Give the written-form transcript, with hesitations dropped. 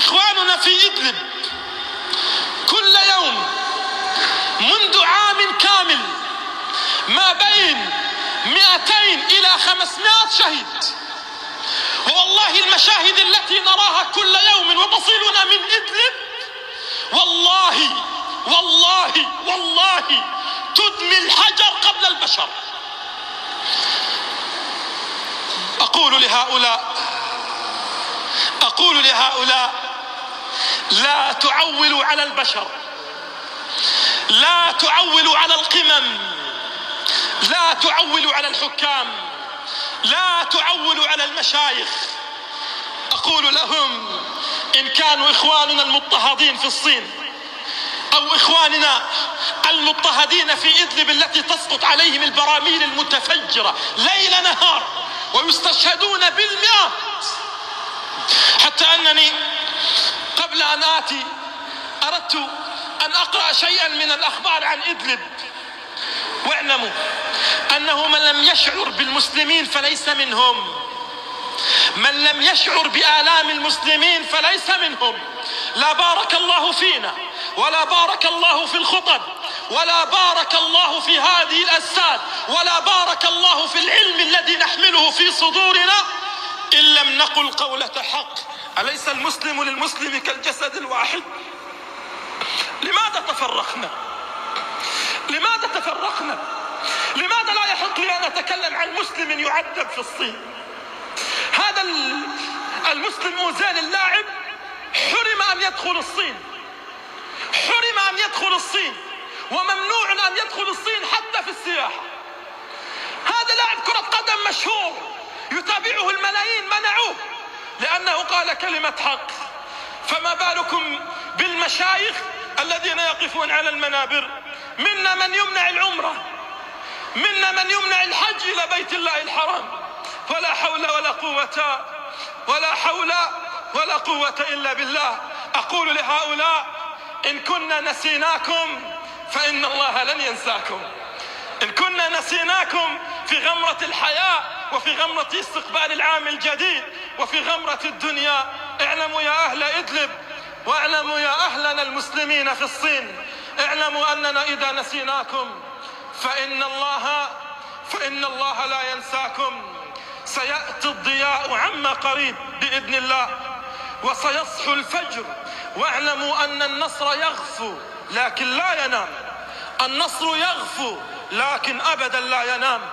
إخواننا في إدلب كل يوم منذ عام كامل ما بين 200 إلى 500 شهيد. والله المشاهد التي نراها كل يوم وتصلنا من إدلب والله والله والله تدمي الحجر قبل البشر. أقول لهؤلاء لا تعولوا على البشر، لا تعولوا على القمم، لا تعولوا على الحكام، لا تعولوا على المشايخ. أقول لهم إن كانوا إخواننا المضطهدين في الصين أو إخواننا المضطهدين في إدلب التي تسقط عليهم البراميل المتفجرة ليل نهار ويستشهدون بالمئات، حتى أنني قبل أن آتي أردت أن أقرأ شيئا من الأخبار عن إدلب. واعلموا أنه من لم يشعر بالمسلمين فليس منهم، من لم يشعر بآلام المسلمين فليس منهم. لا بارك الله فينا ولا بارك الله في الخطب ولا بارك الله في هذه الأجساد ولا بارك الله في العلم الذي نحمله في صدورنا إن لم نقل قولة حق. أليس المسلم للمسلم كالجسد الواحد؟ لماذا تفرقنا؟ لماذا تفرقنا؟ لماذا لا يحق لي أن أتكلم عن مسلم يعذب في الصين؟ هذا المسلم أوزيل اللاعب حرم أن يدخل الصين، حرم أن يدخل الصين، وممنوع أن يدخل الصين حتى في السياحة. هذا لاعب كرة قدم مشهور يتابعه الملايين، منعوه لأنه قال كلمة حق. فما بالكم بالمشايخ الذين يقفون على المنابر؟ منا من يمنع العمرة، منا من يمنع الحج إلى بيت الله الحرام. ولا حول ولا قوة إلا بالله. أقول لهؤلاء إن كنا نسيناكم فإن الله لن ينساكم. إن كنا نسيناكم في غمرة الحياة وفي غمرة استقبال العام الجديد وفي غمرة الدنيا، اعلموا يا أهل إدلب واعلموا يا أهلنا المسلمين في الصين، اعلموا أننا إذا نسيناكم فإن الله لا ينساكم. سيأتي الضياء عما قريب بإذن الله وسيصحو الفجر. واعلموا أن النصر يغفو لكن لا ينام، النصر يغفو لكن أبدا لا ينام.